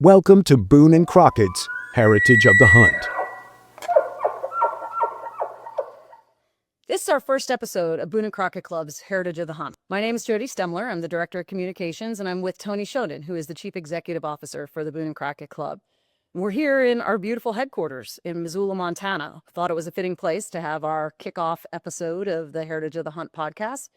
Welcome to Boone and Crockett's Heritage of the Hunt. This is our first episode of Boone and Crockett Club's Heritage of the Hunt. My name is Jodi Stemler. I'm the Director of Communications, and I'm with Tony Schoonen, who is the Chief Executive Officer for the Boone and Crockett Club. We're here in our beautiful headquarters in Missoula, Montana. Thought it was a fitting place to have our kickoff episode of the Heritage of the Hunt podcast.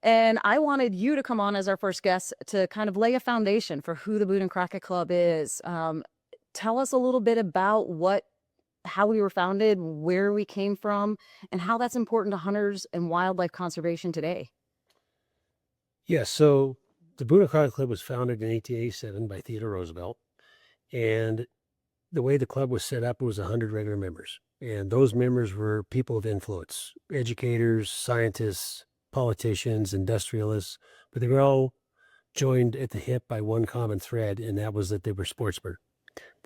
And I wanted you to come on as our first guest to kind of lay a foundation for who the Boone and Crockett Club is. Tell us a little bit about how we were founded, where we came from, and how that's important to hunters and wildlife conservation today. Yeah, so the Boone and Crockett Club was founded in 1887 by Theodore Roosevelt. And the way the club was set up was 100 regular members. And those members were people of influence, educators, scientists, politicians, industrialists, but they were all joined at the hip by one common thread, and that was that they were sportsmen.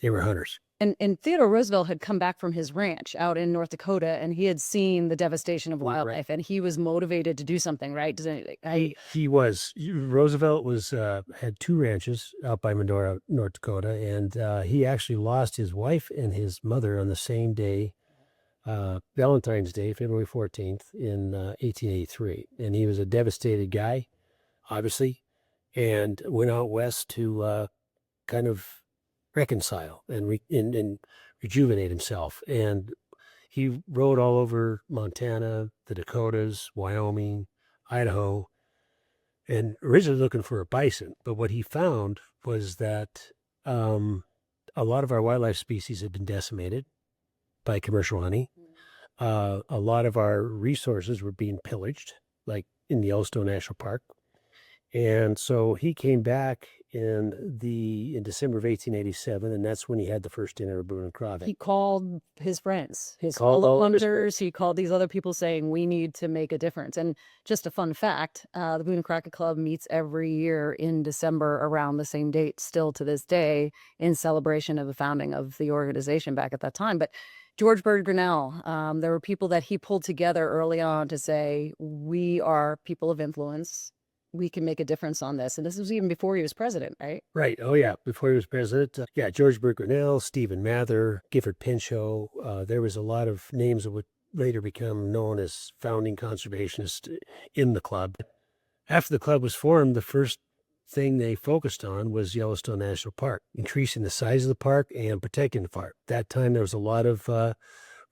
They were hunters. And Theodore Roosevelt had come back from his ranch out in North Dakota, and he had seen the devastation of wildlife, and he was motivated to do something, right? He was. Roosevelt had two ranches out by Medora, North Dakota, and he actually lost his wife and his mother on the same day, Valentine's Day, February 14th, in 1883. And he was a devastated guy, obviously, and went out west to kind of reconcile and rejuvenate himself. And he rode all over Montana, the Dakotas, Wyoming, Idaho, and originally looking for a bison. But what he found was that a lot of our wildlife species had been decimated by commercial hunting. A lot of our resources were being pillaged, like in the Yellowstone National Park. And so he came back in December of 1887, and that's when he had the first dinner of Boone and Crockett. He called his friends, his fellow hunters. He called these other people saying, we need to make a difference. And just a fun fact, the Boone and Crockett Club meets every year in December around the same date, still to this day, in celebration of the founding of the organization back at that time. But George Bird Grinnell, there were people that he pulled together early on to say, we are people of influence. We can make a difference on this. And this was even before he was president, right? Right. Oh, yeah. Before he was president. George Bird Grinnell, Stephen Mather, Gifford Pinchot. There was a lot of names that would later become known as founding conservationists in the club. After the club was formed, the first thing they focused on was Yellowstone National Park, increasing the size of the park and protecting the park. At that time, there was a lot of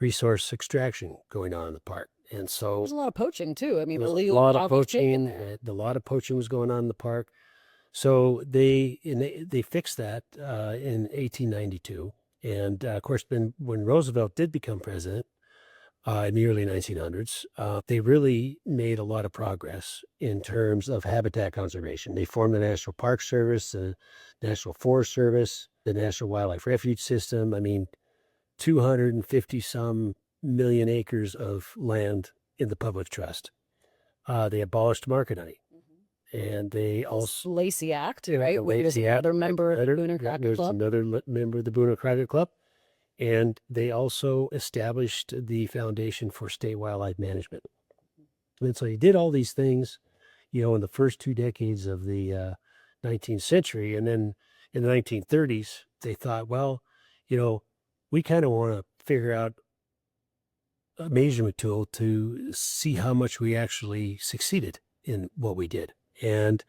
resource extraction going on in the park. And so there's a lot of poaching too. I mean, a lot of poaching. A lot of poaching was going on in the park. So they fixed that in 1892. And of course, when Roosevelt did become president in the early 1900s, they really made a lot of progress in terms of habitat conservation. They formed the National Park Service, the National Forest Service, the National Wildlife Refuge System. I mean, 250 some million acres of land in the public trust. They abolished market hunting. And they also Lacey Act, right? Lacey Act. Another member of the Boone and Crockett Club. Another member of the Boone and Crockett Club. And they also established the Foundation for State Wildlife Management. And so he did all these things, in the first 2 decades of the 19th century. And then in the 1930s, they thought, well, we kind of want to figure out a measurement tool to see how much we actually succeeded in what we did. And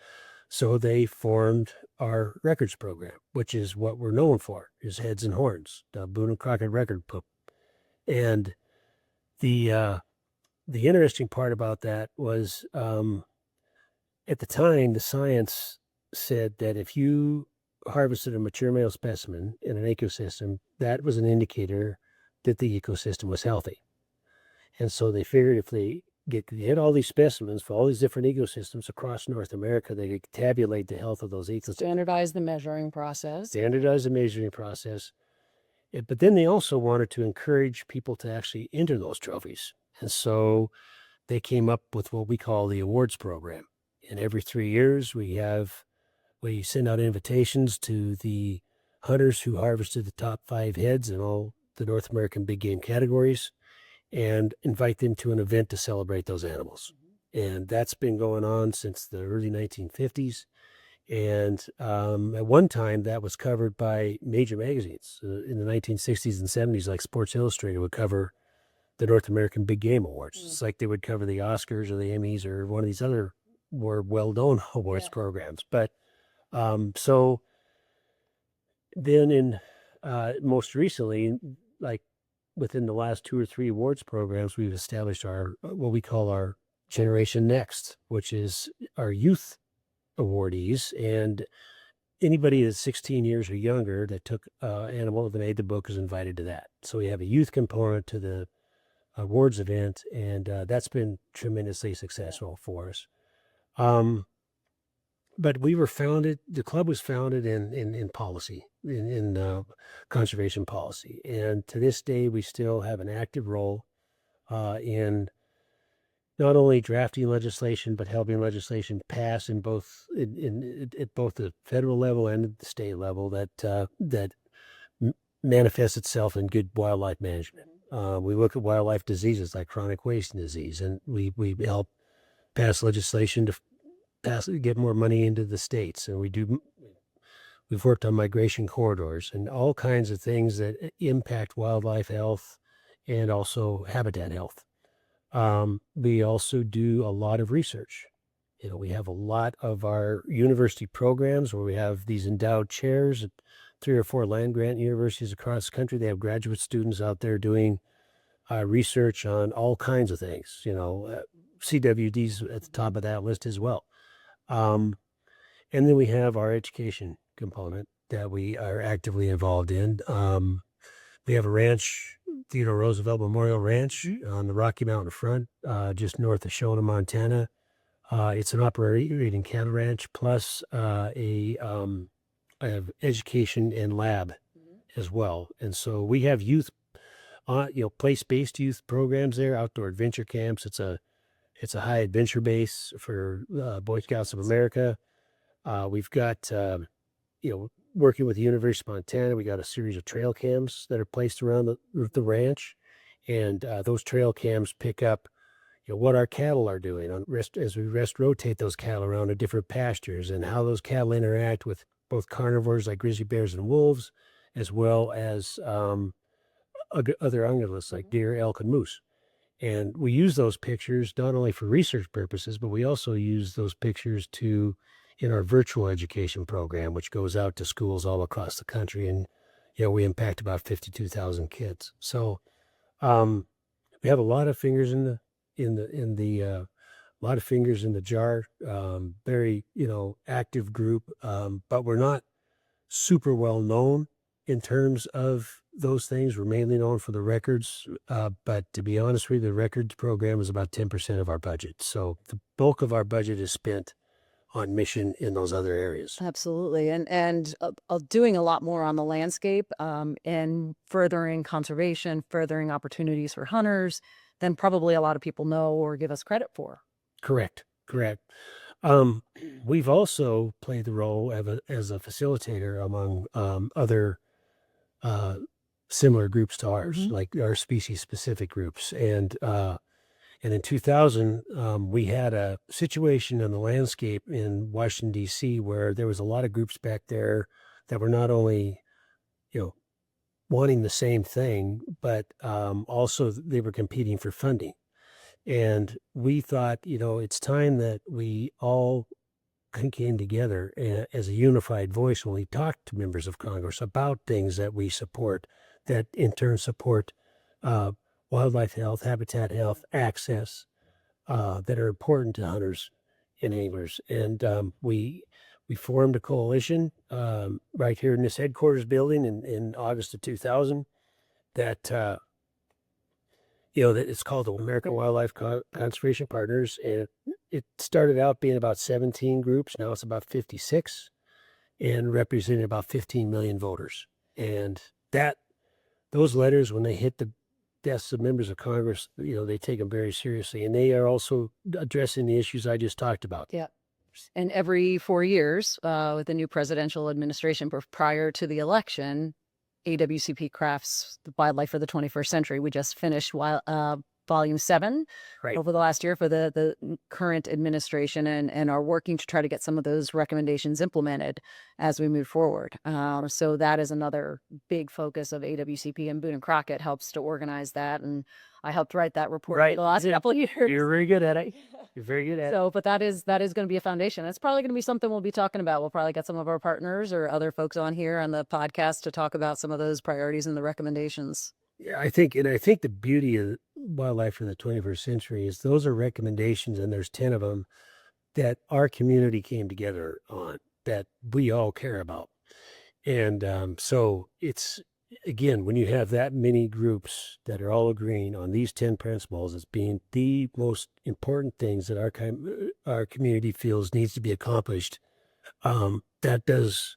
so they formed our records program, which is what we're known for, is heads and horns, the Boone and Crockett record book. And the interesting part about that was at the time, the science said that if you harvested a mature male specimen in an ecosystem, that was an indicator that the ecosystem was healthy. And so they figured if they had all these specimens for all these different ecosystems across North America, they could tabulate the health of those ecosystems. Standardize the measuring process. But then they also wanted to encourage people to actually enter those trophies. And so they came up with what we call the awards program. And every 3 years, we send out invitations to the hunters who harvested the top 5 heads in all the North American big game categories, and invite them to an event to celebrate those animals. And that's been going on since the early 1950s. And at one time, that was covered by major magazines. In the 1960s and 70s, like Sports Illustrated would cover the North American Big Game Awards. It's like they would cover the Oscars or the Emmys or one of these other more well-known awards programs. But so then in most recently, like within the last 2 or 3 awards programs, we've established our what we call our Generation Next, which is our youth awardees, and anybody that's 16 years or younger that took Animal that made the book is invited to that. So we have a youth component to the awards event, and that's been tremendously successful for us. But the club was founded in policy, in conservation policy. And to this day, we still have an active role in not only drafting legislation, but helping legislation pass at both the federal level and at the state level that manifests itself in good wildlife management. We look at wildlife diseases like chronic wasting disease, and we help pass legislation to get more money into the states. And we've worked on migration corridors and all kinds of things that impact wildlife health and also habitat health. We also do a lot of research. We have a lot of our university programs where we have these endowed chairs at 3 or 4 land-grant universities across the country. They have graduate students out there doing research on all kinds of things. CWD's at the top of that list as well. And then we have our education component that we are actively involved in. We have a ranch, Theodore Roosevelt Memorial Ranch on the Rocky Mountain front, just north of Schoonen, Montana. It's an operating cattle ranch plus a education and lab as well. And so we have youth, place-based youth programs there, outdoor adventure camps. It's a high adventure base for Boy Scouts of America. We've got, working with the University of Montana, we got a series of trail cams that are placed around the ranch. And those trail cams pick up, what our cattle are doing as we rotate those cattle around to different pastures and how those cattle interact with both carnivores like grizzly bears and wolves, as well as other ungulates like deer, elk, and moose. And we use those pictures not only for research purposes, but we also use those pictures in our virtual education program, which goes out to schools all across the country. And, we impact about 52,000 kids. So we have a lot of fingers in the jar, very, active group, but we're not super well known in terms of those things. We're mainly known for the records, but to be honest with you, the records program is about 10% of our budget. So the bulk of our budget is spent on mission in those other areas. Absolutely. And doing a lot more on the landscape and furthering conservation, furthering opportunities for hunters than probably a lot of people know or give us credit for. Correct. We've also played the role as a facilitator among other similar groups to ours, like our species-specific groups. And in 2000, we had a situation in the landscape in Washington, D.C., where there was a lot of groups back there that were not only, wanting the same thing, but also they were competing for funding. And we thought, it's time that we all came together as a unified voice when we talked to members of Congress about things that we support, that in turn support wildlife health, habitat health, access that are important to hunters and anglers. And we formed a coalition right here in this headquarters building in August of 2000 that that it's called the American Wildlife Conservation Partners. And it started out being about 17 groups. Now it's about 56 and representing about 15 million voters. And those letters, when they hit the desks of members of Congress, they take them very seriously. And they are also addressing the issues I just talked about. Yeah. And every 4 years with the new presidential administration prior to the election, AWCP crafts the wildlife for the 21st century. We just finished Volume 7 Right. over the last year for the current administration, and are working to try to get some of those recommendations implemented as we move forward. So that is another big focus of AWCP, and Boone and Crockett helps to organize that. And I helped write that report for Right. the last couple of years. You're very good at it. You're very good at it. So, but that is going to be a foundation. It's probably going to be something we'll be talking about. We'll probably get some of our partners or other folks on here on the podcast to talk about some of those priorities and the recommendations. Yeah, I think the beauty of wildlife in the 21st century is those are recommendations, and there's 10 of them that our community came together on that we all care about. And so it's, again, when you have that many groups that are all agreeing on these 10 principles as being the most important things that our community feels needs to be accomplished, that does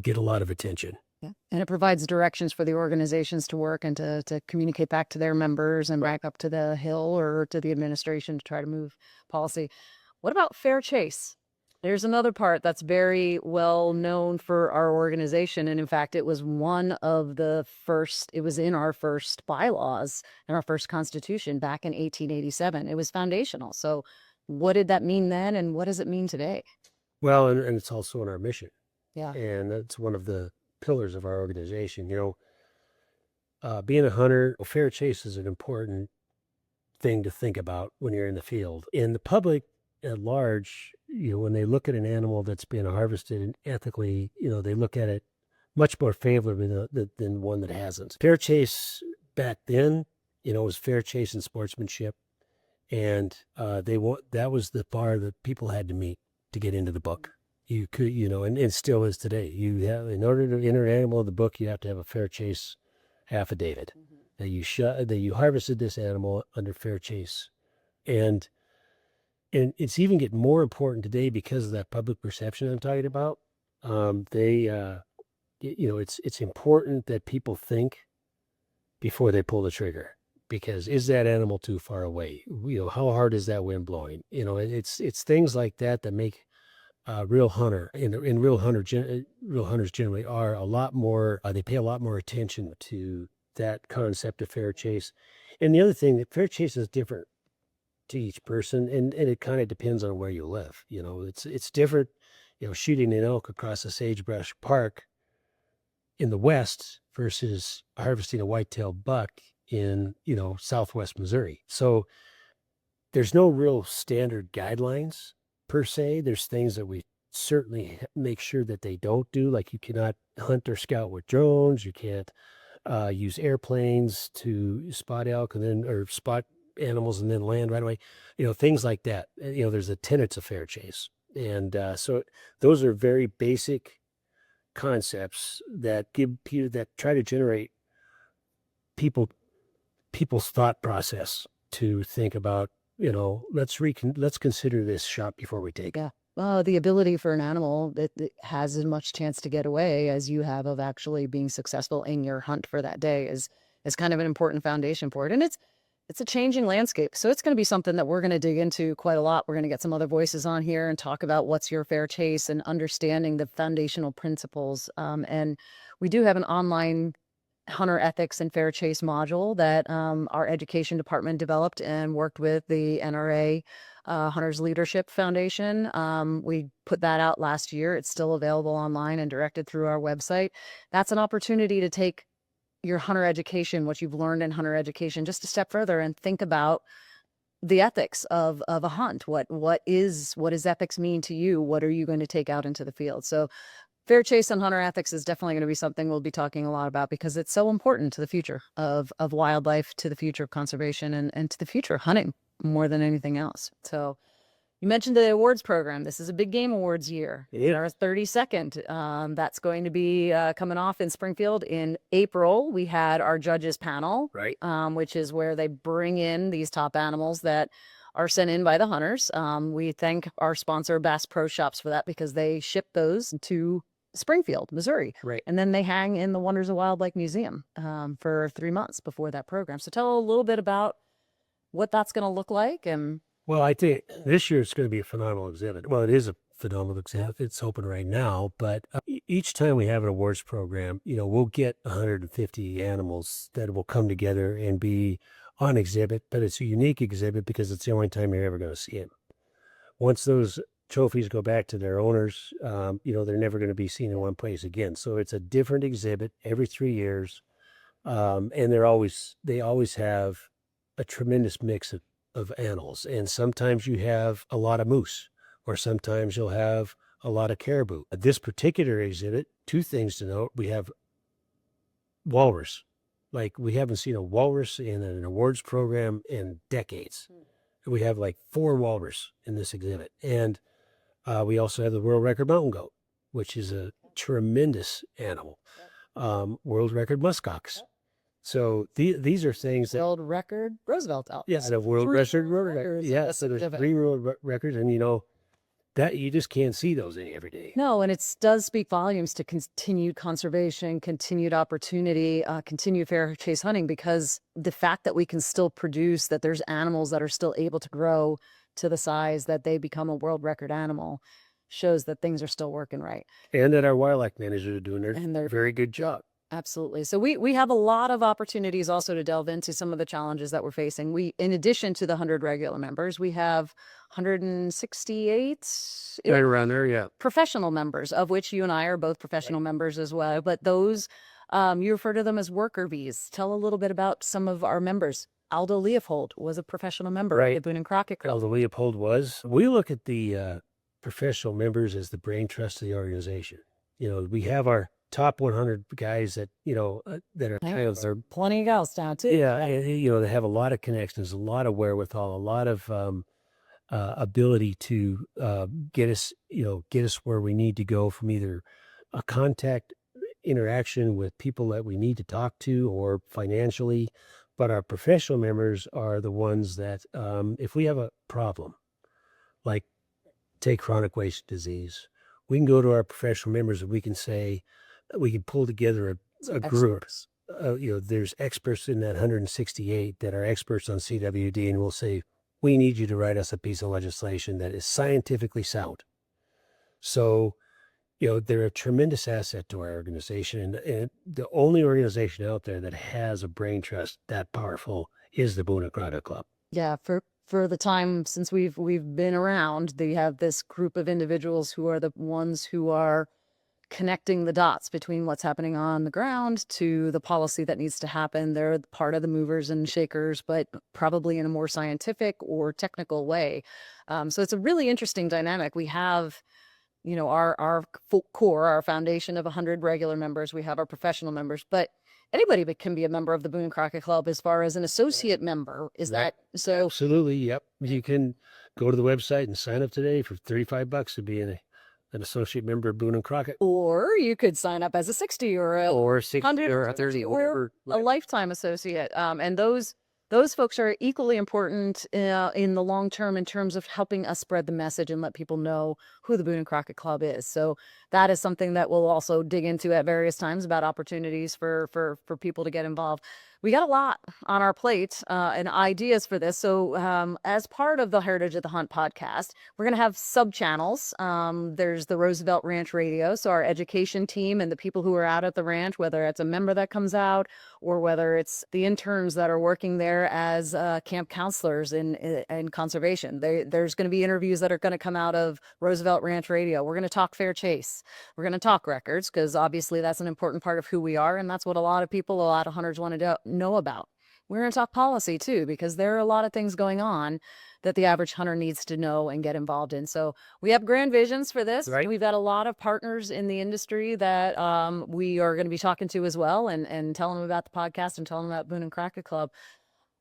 get a lot of attention. Yeah. And it provides directions for the organizations to work and to communicate back to their members and back up to the Hill or to the administration to try to move policy. What about fair chase? There's another part that's very well known for our organization. And in fact, it was one of the first, it was in our first bylaws and our first constitution back in 1887. It was foundational. So what did that mean then? And what does it mean today? Well, and it's also in our mission. Yeah. And that's one of the pillars of our organization. Being a hunter, fair chase is an important thing to think about when you're in the field. And the public at large, when they look at an animal that's been harvested and ethically, they look at it much more favorably than one that hasn't. Fair chase back then, was fair chase and sportsmanship. And that was the bar that people had to meet to get into the book. You could, and it still is today. In order to enter an animal in the book, you have to have a fair chase affidavit that you harvested this animal under fair chase, and it's even getting more important today because of that public perception I'm talking about. It's important that people think before they pull the trigger, because is that animal too far away? How hard is that wind blowing? It's things like that that make real hunter and real hunters generally are a lot more. They pay a lot more attention to that concept of fair chase. And the other thing, that fair chase is different to each person, and it kind of depends on where you live. It's different. Shooting an elk across a sagebrush park in the West versus harvesting a white-tailed buck in Southwest Missouri. So there's no real standard guidelines per se. There's things that we certainly make sure that they don't do, like you cannot hunt or scout with drones. You can't use airplanes to spot elk or spot animals and then land right away. Things like that. There's the tenets of fair chase, and so those are very basic concepts that try to generate people's thought process to think about. Let's consider this shot before we take it. Yeah. The ability for an animal that has as much chance to get away as you have of actually being successful in your hunt for that day is kind of an important foundation for it. And it's a changing landscape. So it's going to be something that we're going to dig into quite a lot. We're going to get some other voices on here and talk about what's your fair chase and understanding the foundational principles. And we do have an online hunter ethics and fair chase module that our education department developed and worked with the NRA Hunters Leadership Foundation. We put that out last year. It's still available online and directed through our website. That's an opportunity to take your hunter education, what you've learned in hunter education, just a step further and think about the ethics of a hunt. What does ethics mean to you? What are you going to take out into the field? So fair chase and hunter ethics is definitely going to be something we'll be talking a lot about because it's so important to the future of wildlife, to the future of conservation, and to the future of hunting more than anything else. So you mentioned the awards program. This is a big game awards year. Yeah. Our 32nd. That's going to be coming off in Springfield in April. We had our judges panel, Right. Which is where they bring in these top animals that are sent in by the hunters. We thank our sponsor, Bass Pro Shops, for that because they ship those to Springfield, Missouri. Right. And then they hang in the Wonders of Wildlife Museum for 3 months before that program. So tell a little bit about what that's going to look like. And Well, I think this year it's going to be a phenomenal exhibit. Well, it is a phenomenal exhibit. It's open right now, but each time we have an awards program, we'll get 150 animals that will come together and be on exhibit, but it's a unique exhibit because it's the only time you're ever going to see it. Once those trophies go back to their owners, they're never going to be seen in one place again. So it's a different exhibit every 3 years. And they always have a tremendous mix of animals. And sometimes you have a lot of moose, or sometimes you'll have a lot of caribou. This particular exhibit, 2 things to note. We have walrus. Like, we haven't seen a walrus in an awards program in decades. We have like 4 walrus in this exhibit. And we also have the world record mountain goat, which is a tremendous animal. World record muskox. So these are things that... World record Roosevelt out. Yeah, the world record. Yeah, so there's 3 world records, and that you just can't see those every day. No, and it does speak volumes to continued conservation, continued opportunity, continued fair chase hunting, because the fact that we can still produce, that there's animals that are still able to grow to the size that they become a world record animal, shows that things are still working right. And that our wildlife managers are doing their very good job. Absolutely. So we have a lot of opportunities also to delve into some of the challenges that we're facing. In addition to the 100 regular members, we have 168 right around there, yeah, professional members, of which you and I are both professional members as well. But those, you refer to them as worker bees. Tell a little bit about some of our members. Aldo Leopold was a professional member of the Boone and Crockett Club. Aldo Leopold was. We look at the professional members as the brain trust of the organization. We have our top 100 guys that, that are kind of... There are plenty of gals down too. Yeah, they have a lot of connections, a lot of wherewithal, a lot of ability to get us where we need to go, from either a contact interaction with people that we need to talk to, or financially. But our professional members are the ones that, if we have a problem, like take chronic waste disease, we can go to our professional members and we can say, we can pull together a group. There's experts in that 168 that are experts on CWD, and we'll say, we need you to write us a piece of legislation that is scientifically sound. So, they're a tremendous asset to our organization, and the only organization out there that has a brain trust that powerful is the Boone and Crockett Club. Yeah, for the time since we've been around, they have this group of individuals who are the ones who are connecting the dots between what's happening on the ground to the policy that needs to happen. They're part of the movers and shakers, but probably in a more scientific or technical way. So it's a really interesting dynamic. We have, our core, our foundation of 100 regular members. We have our professional members, but anybody can be a member of the Boone and Crockett Club as far as an associate member. Is that so? Absolutely. Yep. You can go to the website and sign up today for $35 to be an associate member of Boone and Crockett. Or you could sign up as a 60 or a 60 or a 30 or a lifetime associate. And those folks are equally important in the long term in terms of helping us spread the message and let people know who the Boone and Crockett Club is. So that is something that we'll also dig into at various times, about opportunities for people to get involved. We got a lot on our plate and ideas for this. So as part of the Heritage of the Hunt podcast, we're going to have sub-channels. There's the Roosevelt Ranch Radio. So our education team and the people who are out at the ranch, whether it's a member that comes out or whether it's the interns that are working there as camp counselors in conservation. There's going to be interviews that are going to come out of Roosevelt Ranch Radio. We're going to talk fair chase. We're going to talk records, because obviously that's an important part of who we are. And that's what a lot of hunters want to know about. We're going to talk policy too, because there are a lot of things going on that the average hunter needs to know and get involved in. So we have grand visions for this. Right. We've got a lot of partners in the industry that we are going to be talking to as well, and telling them about the podcast and telling them about Boone and Crockett Club.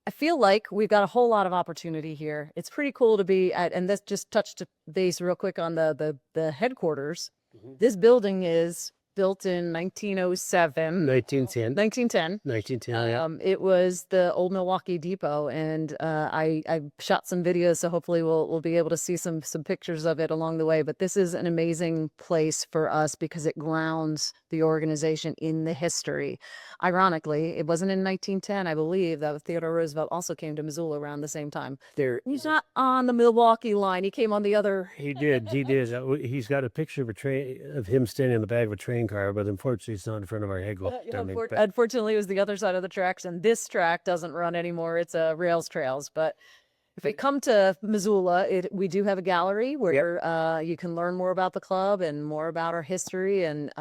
I feel like we've got a whole lot of opportunity here. It's pretty cool to be at, and this just touched base real quick on the headquarters. Mm-hmm. This building is built in 1907. 1910. Yeah. It was the old Milwaukee Depot, and I shot some videos, so hopefully we'll be able to see some pictures of it along the way. But this is an amazing place for us because it grounds the organization in the history. Ironically, it wasn't in 1910, I believe, that Theodore Roosevelt also came to Missoula around the same time. He's not on the Milwaukee line. He came on the other. He did. He's got a picture of him standing on the back of a train train car, but unfortunately it's not in front of our headquarters. Unfortunately, it was the other side of the tracks, and this track doesn't run anymore. It's rails trails. But if we come to Missoula, we do have a gallery where you can learn more about the club and more about our history and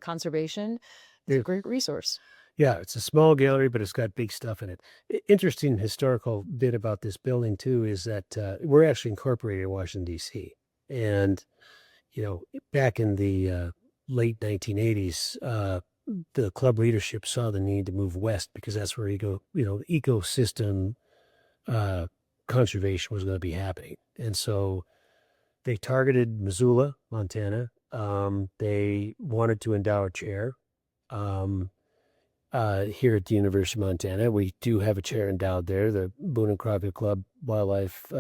conservation. It's a great resource. Yeah, it's a small gallery, but it's got big stuff in it. Interesting historical bit about this building, too, is that we're actually incorporated in Washington, D.C. And, back in the late 1980s, the club leadership saw the need to move west because that's where ecosystem conservation was going to be happening. And so they targeted Missoula, Montana. They wanted to endow a chair. Here at the University of Montana, we do have a chair endowed there, the Boone and Crockett Club wildlife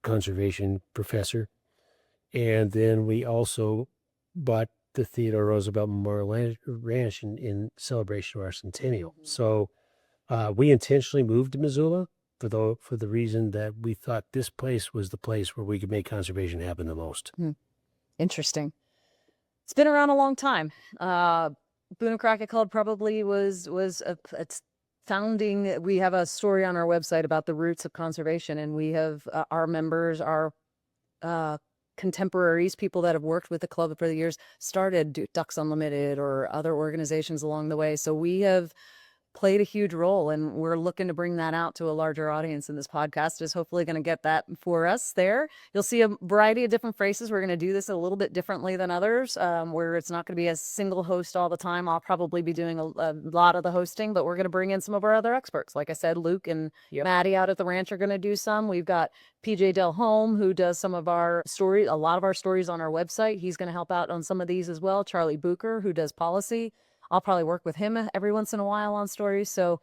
conservation professor. And then we also bought the Theodore Roosevelt Memorial Ranch in celebration of our centennial. So we intentionally moved to Missoula for the reason that we thought this place was the place where we could make conservation happen the most. Interesting. It's been around a long time. Boone and Crockett Club probably was its founding. We have a story on our website about the roots of conservation, and we have our members, our contemporaries, people that have worked with the club for the years, started Ducks Unlimited or other organizations along the way. So we have played a huge role, and we're looking to bring that out to a larger audience, and this podcast is hopefully going to get that for us there. You'll see a variety of different faces. We're going to do this a little bit differently than others, where it's not going to be a single host all the time. I'll probably be doing a lot of the hosting, but we're going to bring in some of our other experts. Like I said, Luke and Maddie out at the ranch are going to do some. We've got PJ Delhome, who does some of our stories, a lot of our stories on our website. He's going to help out on some of these as well. Charlie Booker, who does policy. I'll probably work with him every once in a while on stories. So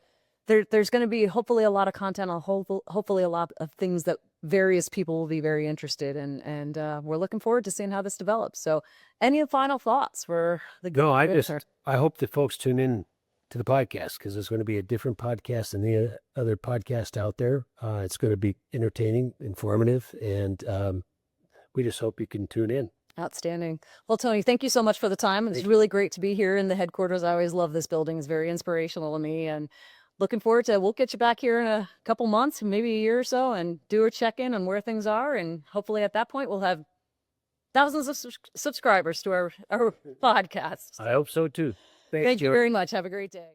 there's going to be hopefully a lot of content, hopefully a lot of things that various people will be very interested in. And we're looking forward to seeing how this develops. So any final thoughts for the... No, I hope that folks tune in to the podcast, because it's going to be a different podcast than the other podcast out there. It's going to be entertaining, informative, and we just hope you can tune in. Outstanding. Well, Tony, thank you so much for the time. It's really great to be here in the headquarters. I always love this building. It's very inspirational to me, and looking forward to, we'll get you back here in a couple months, maybe a year or so, and do a check-in on where things are. And hopefully at that point, we'll have thousands of subscribers to our podcast. I hope so too. Thank you very much. Have a great day.